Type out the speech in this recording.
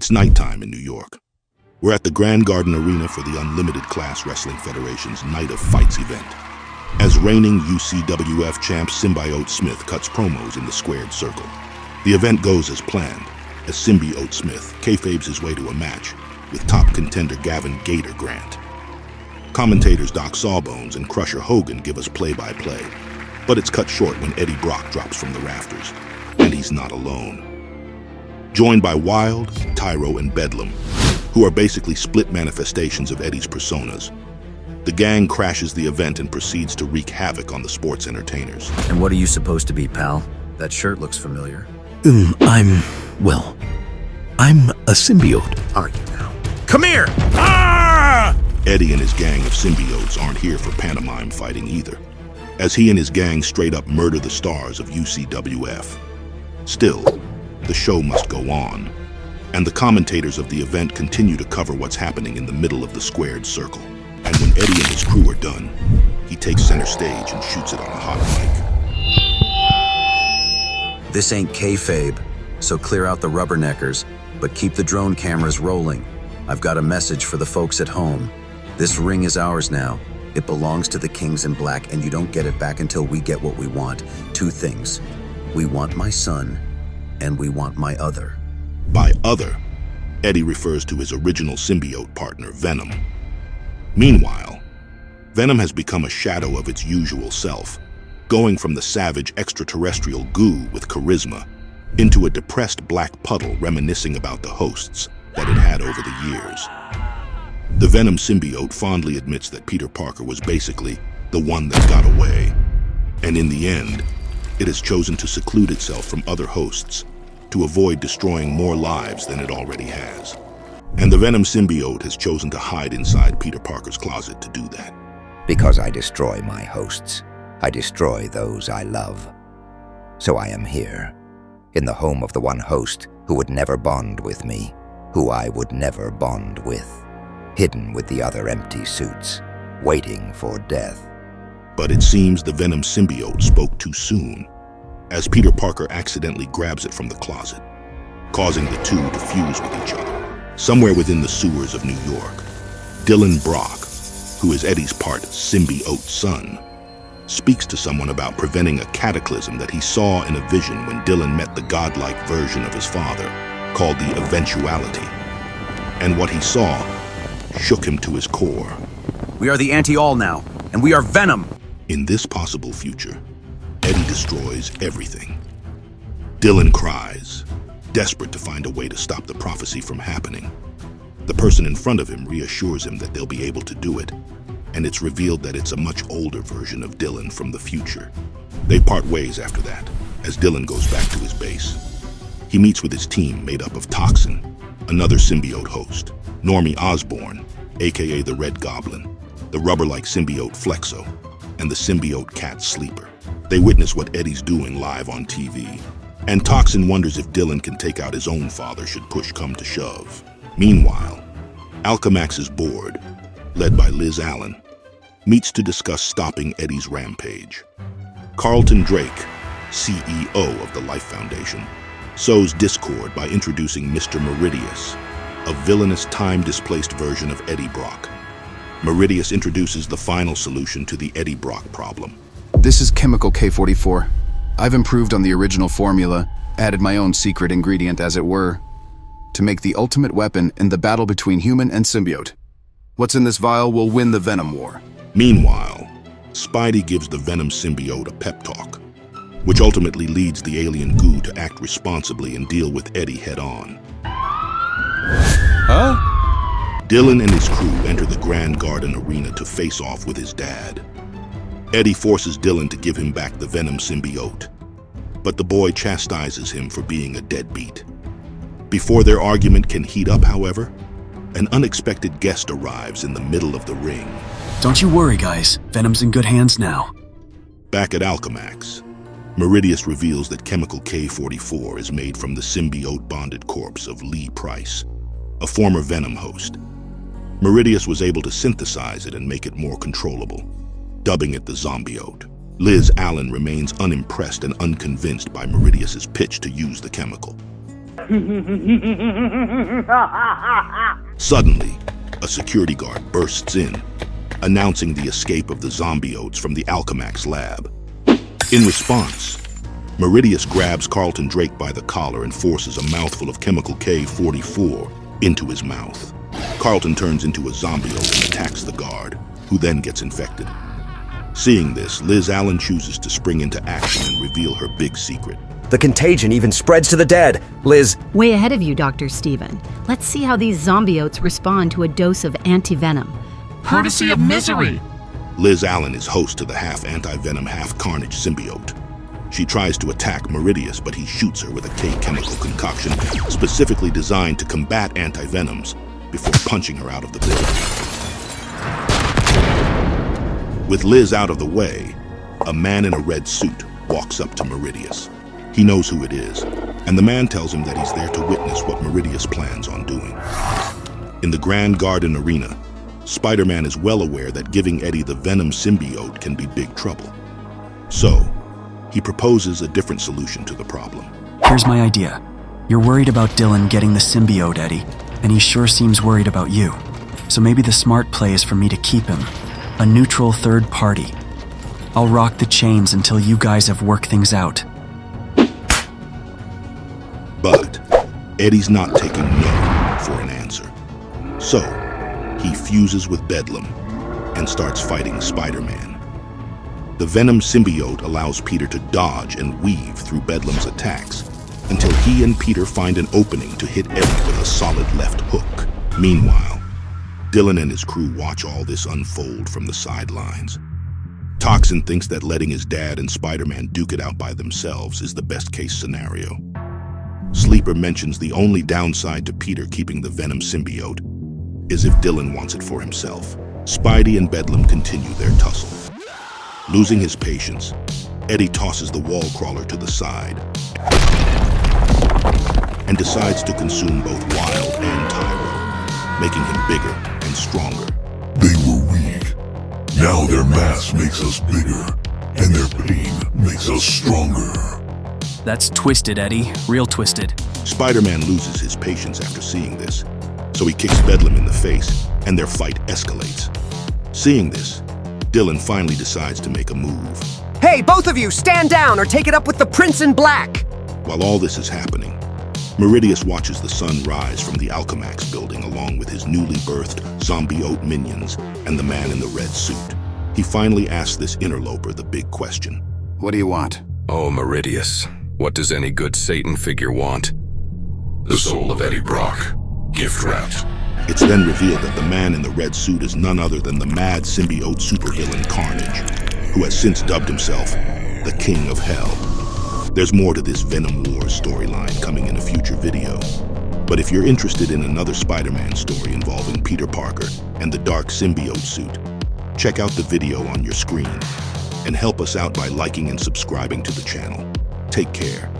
It's nighttime in New York. We're at the Grand Garden Arena for the Unlimited Class Wrestling Federation's Night of Fights event. As reigning UCWF champ Symbiote Smith cuts promos in the squared circle. The event goes as planned, as Symbiote Smith kayfabes his way to a match with top contender Gavin Gator Grant. Commentators Doc Sawbones and Crusher Hogan give us play-by-play, but it's cut short when Eddie Brock drops from the rafters, and he's not alone. Joined by Wild, Tyro, and Bedlam, who are basically split manifestations of Eddie's personas, the gang crashes the event and proceeds to wreak havoc on the sports entertainers. And what are you supposed to be, pal? That shirt looks familiar. I'm a symbiote. Are you now? Come here! Ah! Eddie and his gang of symbiotes aren't here for pantomime fighting either, as he and his gang straight up murder the stars of UCWF. Still, the show must go on, and the commentators of the event continue to cover what's happening in the middle of the squared circle. And when Eddie and his crew are done, he takes center stage and shoots it on a hot mic. This ain't kayfabe, so clear out the rubberneckers, but keep the drone cameras rolling. I've got a message for the folks at home. This ring is ours now. It belongs to the Kings in Black, and you don't get it back until we get what we want. Two things. We want my son, and we want my other. By other, Eddie refers to his original symbiote partner, Venom. Meanwhile, Venom has become a shadow of its usual self, going from the savage extraterrestrial goo with charisma into a depressed black puddle reminiscing about the hosts that it had over the years. The Venom symbiote fondly admits that Peter Parker was basically the one that got away, and in the end, it has chosen to seclude itself from other hosts to avoid destroying more lives than it already has. And the Venom symbiote has chosen to hide inside Peter Parker's closet to do that. Because I destroy my hosts, I destroy those I love. So I am here, in the home of the one host who would never bond with me, who I would never bond with, hidden with the other empty suits, waiting for death. But it seems the Venom symbiote spoke too soon, as Peter Parker accidentally grabs it from the closet, causing the two to fuse with each other. Somewhere within the sewers of New York, Dylan Brock, who is Eddie's part symbiote son, speaks to someone about preventing a cataclysm that he saw in a vision when Dylan met the godlike version of his father, called the Eventuality. And what he saw shook him to his core. We are the Anti-All now, and we are Venom! In this possible future, Eddie destroys everything. Dylan cries, desperate to find a way to stop the prophecy from happening. The person in front of him reassures him that they'll be able to do it, and it's revealed that it's a much older version of Dylan from the future. They part ways after that, as Dylan goes back to his base. He meets with his team made up of Toxin, another symbiote host, Normie Osborn, aka the Red Goblin, the rubber-like symbiote Flexo, and the symbiote cat Sleeper. They witness what Eddie's doing live on TV, and Toxin wonders if Dylan can take out his own father should push come to shove. Meanwhile, Alchemax's board, led by Liz Allen, meets to discuss stopping Eddie's rampage. Carlton Drake, CEO of the Life Foundation, sows discord by introducing Mr. Meridius, a villainous time-displaced version of Eddie Brock. Meridius introduces the final solution to the Eddie Brock problem. This is Chemical K44. I've improved on the original formula, added my own secret ingredient as it were, to make the ultimate weapon in the battle between human and symbiote. What's in this vial will win the Venom War. Meanwhile, Spidey gives the Venom symbiote a pep talk, which ultimately leads the alien goo to act responsibly and deal with Eddie head-on. Huh? Dylan and his crew enter the Grand Garden Arena to face off with his dad. Eddie forces Dylan to give him back the Venom symbiote, but the boy chastises him for being a deadbeat. Before their argument can heat up, however, an unexpected guest arrives in the middle of the ring. Don't you worry, guys. Venom's in good hands now. Back at Alchemax, Meridius reveals that Chemical K44 is made from the symbiote-bonded corpse of Lee Price, a former Venom host. Meridius was able to synthesize it and make it more controllable, dubbing it the Zombiote. Liz Allen remains unimpressed and unconvinced by Meridius's pitch to use the chemical. Suddenly, a security guard bursts in, announcing the escape of the zombiotes from the Alchemax lab. In response, Meridius grabs Carlton Drake by the collar and forces a mouthful of chemical K-44 into his mouth. Carlton turns into a zombiote and attacks the guard, who then gets infected. Seeing this, Liz Allen chooses to spring into action and reveal her big secret. The contagion even spreads to the dead. Liz, Way ahead of you, Dr. Steven. Let's see how these zombiotes respond to a dose of anti-venom. Courtesy of misery. Liz Allen is host to the half anti-venom, half carnage symbiote. She tries to attack Meridius, but he shoots her with a K-chemical concoction specifically designed to combat anti-venoms before punching her out of the building. With Liz out of the way, a man in a red suit walks up to Meridius. He knows who it is, and the man tells him that he's there to witness what Meridius plans on doing. In the Grand Garden Arena, Spider-Man is well aware that giving Eddie the Venom symbiote can be big trouble. So, he proposes a different solution to the problem. Here's my idea. You're worried about Dylan getting the symbiote, Eddie, and he sure seems worried about you. So maybe the smart play is for me to keep him. A neutral third party. I'll rock the chains until you guys have worked things out. But Eddie's not taking no for an answer. So, he fuses with Bedlam and starts fighting Spider-Man. The Venom symbiote allows Peter to dodge and weave through Bedlam's attacks until he and Peter find an opening to hit Eddie with a solid left hook. Meanwhile, Dylan and his crew watch all this unfold from the sidelines. Toxin thinks that letting his dad and Spider-Man duke it out by themselves is the best-case scenario. Sleeper mentions the only downside to Peter keeping the Venom symbiote is if Dylan wants it for himself. Spidey and Bedlam continue their tussle. Losing his patience, Eddie tosses the wall crawler to the side and decides to consume both Wild and Tyro, making him bigger and stronger. They were weak. Now their mass makes us bigger, and their pain makes us stronger. That's twisted, Eddie. Real twisted. Spider-Man loses his patience after seeing this, so he kicks Bedlam in the face, and their fight escalates. Seeing this, Dylan finally decides to make a move. hey, both of you, stand down or take it up with the Prince in Black! While all this is happening, Meridius watches the sun rise from the Alchemax building along with his newly birthed zombiote minions and the man in the red suit. He finally asks this interloper the big question. What do you want? Oh, Meridius, what does any good Satan figure want? The soul of Eddie Brock, gift wrapped. It's then revealed that the man in the red suit is none other than the mad symbiote supervillain Carnage, who has since dubbed himself the King of Hell. There's more to this Venom Wars storyline coming in a future video. But if you're interested in another Spider-Man story involving Peter Parker and the dark symbiote suit, check out the video on your screen and help us out by liking and subscribing to the channel. Take care.